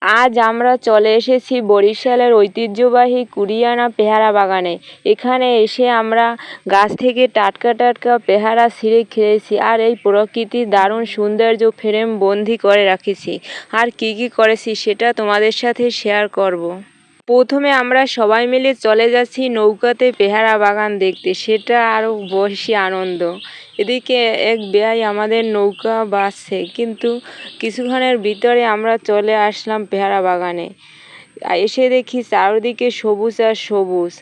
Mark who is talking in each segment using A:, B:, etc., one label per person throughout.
A: আজ আমরা চলে এসেছি বরিশালের ঐতিহ্যবাহী কুরিয়ানা পেয়ারা বাগানে। এখানে এসে আমরা গাছ থেকে টাটকা টাটকা পেয়ারা ছিঁড়ে খেয়েছি, আর এই প্রকৃতির দারুণ সৌন্দর্য ফ্রেম বন্দি করে রাখেছি। আর কি কি করেছি সেটা তোমাদের সাথে শেয়ার করব। প্রথমে আমরা সবাই মিলে চলে যাচ্ছি নৌকাতে পেয়ারা বাগান দেখতে, সেটা আরও বেশি আনন্দ। এদিকে এক বেয়াই আমাদের নৌকা বাসছে, কিন্তু কিছুক্ষণের ভিতরে আমরা চলে আসলাম পেয়ারা বাগানে। এসে দেখি চারদিকে সবুজ আর সবুজ,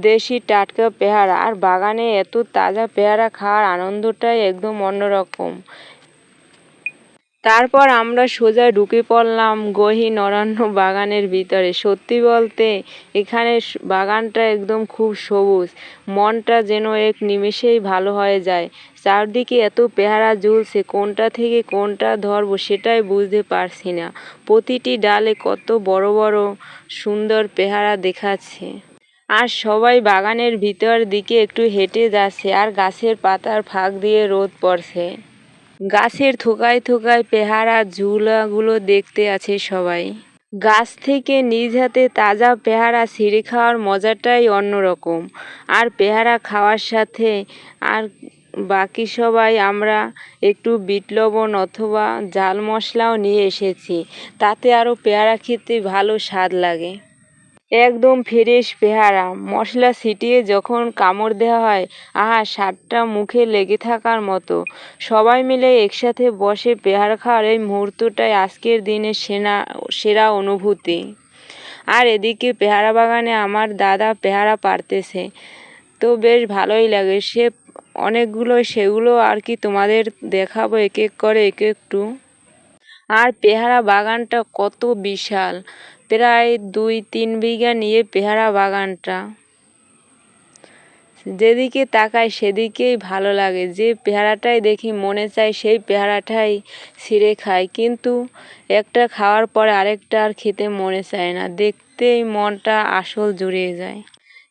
A: দেশি টাটকা পেয়ারা, আর বাগানে এত তাজা পেয়ারা খাওয়ার আনন্দটাই একদম অন্যরকম। তারপর আমরা সোজা ঢুকে পড়লাম গহীন অরণ্য বাগানের ভিতরে। সত্যি বলতে এখানে বাগানটা একদম খুব সবুজ, মনটা যেন এক নিমেষেই ভালো হয়ে যায়। চারদিকে এত পেয়ারা ঝুলছে, কোনটা থেকে কোনটা ধরবো সেটাই বুঝতে পারছি না। প্রতিটি ডালে কত বড় বড় সুন্দর পেয়ারা দেখাচ্ছে। আর সবাই বাগানের ভিতর দিকে একটু হেঁটে যাচ্ছে, আর গাছের পাতার ফাঁক দিয়ে রোদ পড়ছে। গাছের থোকায় থোকায় পেয়ারা ঝুলাগুলো দেখতে আছে সবাই। গাছ থেকে নিজ হাতে তাজা পেয়ারা ছিঁড়ে খাওয়ার মজাটাই অন্যরকম। আর পেয়ারা খাওয়ার সাথে আর বাকি সবাই আমরা একটু বিট লবণ অথবা ঝাল মশলাও নিয়ে এসেছি, তাতে আরও পেয়ারা খেতে ভালো স্বাদ লাগে। একদম ফ্রেশ পেয়ারা মশলা ছিটিয়ে যখন কামড় দেওয়া হয়, আহা, স্বাদটা মুখে লেগে থাকার মতো। সবাই মিলে একসাথে বসে পেয়ারা খাওয়ার এই মুহূর্তটাই আজকের দিনের সেরা অনুভূতি। আর এদিকে পেয়ারা বাগানে আমার দাদা পেয়ারা পাড়তেছে, তো বেশ ভালোই লাগে। সে অনেকগুলো, সেগুলো আর কি তোমাদের দেখাবো এক এক করে একটু। আর পেয়ারা বাগানটা কত বিশাল, প্রায় 2-3 বিঘা নিয়ে পেয়ারা বাগানটা। যেদিকে তাকাই সেদিকেই ভালো লাগে, যে পেয়ারাটাই দেখি মনে চায় সেই পেয়ারাটাই ছিঁড়ে খাই, কিন্তু একটা খাওয়ার পরে আরেকটা আর খেতে মনে চায় না, দেখতেই মনটা আসল জুড়িয়ে যায়।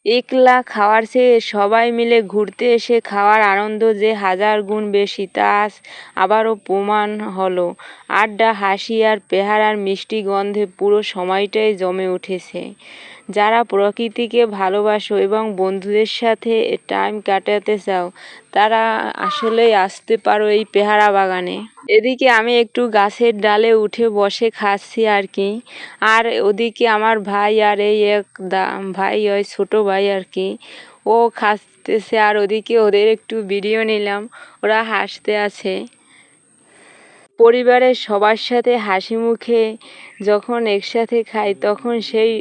A: একলা খাওয়ার চেয়ে সবাই মিলে ঘুরতে এসে খাওয়ার আনন্দ যে 1000 গুণ বেশি, তা আজ আবারও প্রমাণ হলো। আড্ডা, হাসি আর পেয়ারার মিষ্টি গন্ধে পুরো সময়টাই জমে উঠেছে। যারা প্রকৃতিকে ভালোবাসো এবং বন্ধুদের সাথে টাইম কাটাতে চাও, তারা আসলেই আসতে পারো এই পেয়ারা বাগানে। এদিকে আমি একটু গাছের ডালে উঠে বসে খাচ্ছি আর কি। আর ওদিকে আমার ভাই আর এই এক ভাই, ওই ছোট ভাই আর কি, ও খাচ্ছে। আর ওদিকে ওদের একটু ভিডিও নিলাম, ওরা হাসতে আছে। পরিবারের সবার সাথে হাসি মুখে যখন একসাথে খাই, তখন সেই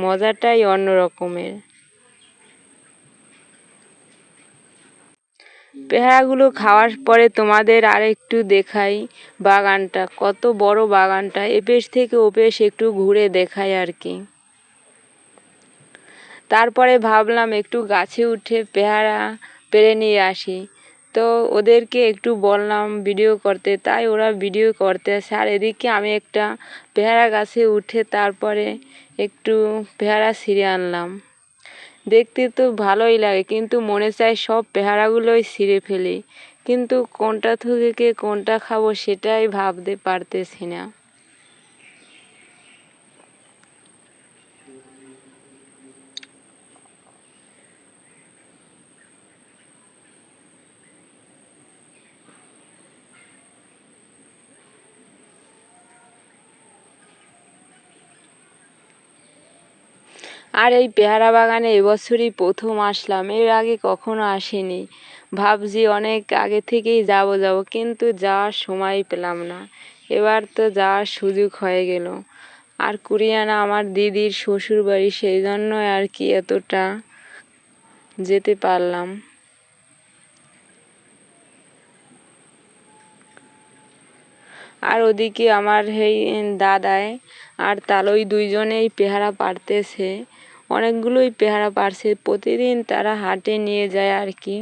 A: মজাটাই অন্য রকমের। পেয়ারাগুলো খাওয়ার পরে তোমাদের আর একটু দেখাই বাগানটা, কত বড় বাগানটা। এপাশ থেকে ওপাশ একটু ঘুরে দেখাই আর কি। তারপরে ভাবলাম একটু গাছে উঠে পেয়ারা পেড়ে নিয়ে আসি, তো ওদেরকে একটু বললাম ভিডিও করতে, তাই ওরা ভিডিও করতে আসে। আর এদিকে আমি একটা পেয়ারা গাছে উঠে তারপরে একটু পেয়ারা ছিঁড়ে আনলাম। দেখতে তো ভালোই লাগে, কিন্তু মনে চায় সব পেয়ারাগুলোই ছিঁড়ে ফেলি, কিন্তু কোনটা থেকে কোনটা খাবো সেটাই ভাবতে পারতেছি না। আর এই পেয়ারা বাগানে এবছরই প্রথম আসলাম, এর আগে কখনো আসিনি। ভাবছি অনেক আগে থেকেই যাব যাব, কিন্তু যাওয়ার সময় পেলাম না। এবার তো যাওয়ার সুযোগ হয়ে গেল। আর কুরিয়ানা আমার দিদির শ্বশুর বাড়ি, সেই জন্য আর কি এতটা যেতে পারলাম। আর ওদিকে আমার এই দাদাই আর তালই দুইজনেই পেয়ারা পাড়তেছে, অনেকগুলোই পেয়ারা পাড়ছে। প্রতিদিন তারা হাটে নিয়ে যায় আর কি।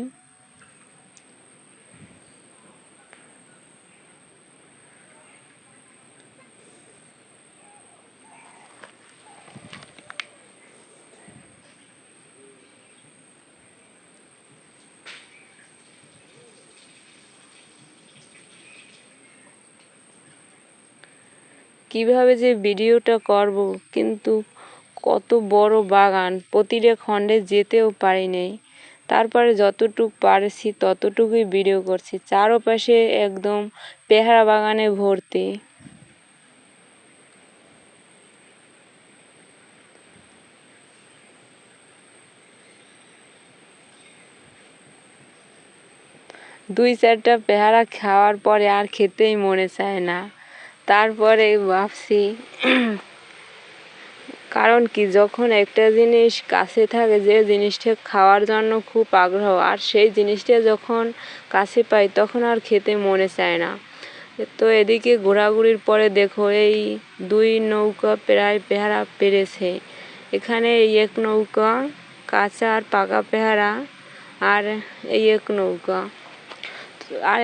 A: কিভাবে যে ভিডিওটা করব, কিন্তু কত বড় বাগান, প্রতিটা খণ্ডে যেতেও পারিনি। তারপরে যতটুকু পারছি ততটুকুই ভিডিও করছি। চারপাশে একদম পেয়ারা বাগানে ভর্তি। দুই চারটা পেয়ারা খাওয়ার পরে আর খেতেই মনে চায় না। তারপরে ভাবছি কারণ কি, যখন একটা জিনিস কাছে থাকে, যে জিনিসটা খাওয়ার জন্য খুব আগ্রহ, আর সেই জিনিসটা যখন কাছে পাই তখন আর খেতে মনে চায় না। তো এদিকে ঘোরাঘুরির পরে দেখো এই দুই নৌকা প্রায় পেয়ারা পেরেছে। এখানে এই এক নৌকা কাঁচা আর পাকা পেয়ারা, আর এই এক নৌকা। আর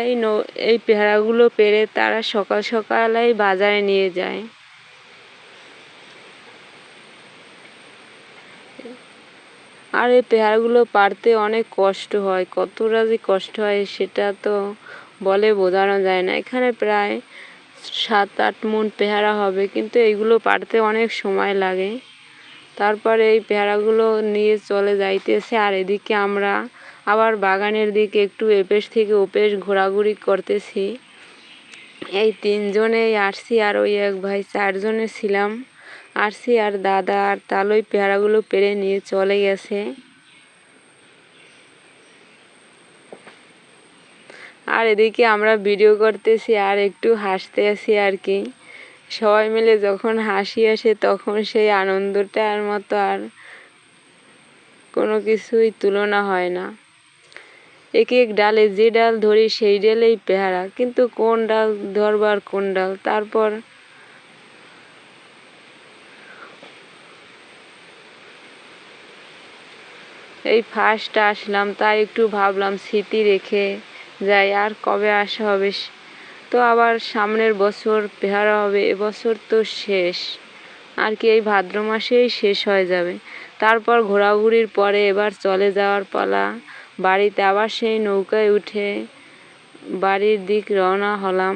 A: এই পেয়ারাগুলো পেরে তারা সকাল সকালেই বাজারে নিয়ে যায়। আর এই পেয়ারাগুলো পাড়তে অনেক কষ্ট হয়, কতটা যে কষ্ট হয় সেটা তো বলে বোঝানো যায় না। এখানে প্রায় 7-8 মণ পেয়ারা হবে, কিন্তু এইগুলো পাড়তে অনেক সময় লাগে। তারপরে এই পেয়ারাগুলো নিয়ে চলে যাইতেছে, আর এদিকে আমরা আবার বাগানের দিকে একটু এপাশ থেকে ওপাশ ঘোরাঘুরি করতেছি। এই 3 জনেই আসছি, আর ওই এক ভাই 4 জনে ছিলাম। আসছি আর দাদা আর তালই পেয়ারাগুলো পেরে নিয়ে চলে গেছে। আর এদিকে আমরা ভিডিও করতেছি আর একটু হাসতে আছি আর কি। সবাই মিলে যখন হাসি আসে তখন সেই আনন্দটার মতো আর কোনো কিছুই তুলনা হয় না। এক এক ডালে যে ডাল ধরি সেই ডালেই পেয়ারা, কিন্তু কোন ডাল ধরবার কোন ডাল। তারপর এই ফার্স্ট আসলাম, তাই একটু ভাবলাম স্মৃতি রেখে যাই, আর কবে আসা হবে। তো আবার সামনের বছর পেয়ারা হবে, এবছর তো শেষ আর কি, এই ভাদ্র মাসেই শেষ হয়ে যাবে। তারপর ঘোরাঘুরির পরে এবার চলে যাওয়ার পালা বাড়িতে। আবার সেই নৌকায় উঠে বাড়ির দিক রওনা হলাম।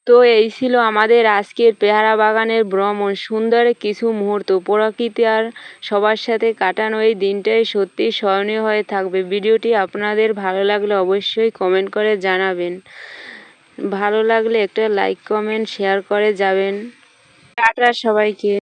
A: তো এই ছিল আমাদের আজকের পেয়ারা বাগানের ভ্রমণ। সুন্দর কিছু মুহূর্ত, প্রকৃতি আর সবার সাথে কাটানো এই দিনটাই সত্যি স্মরণীয় হয়ে থাকবে। ভিডিওটি আপনাদের ভালো লাগলে অবশ্যই কমেন্ট করে জানাবেন। ভালো লাগলে একটা লাইক কমেন্ট শেয়ার করে যাবেন। টাটা সবাইকে।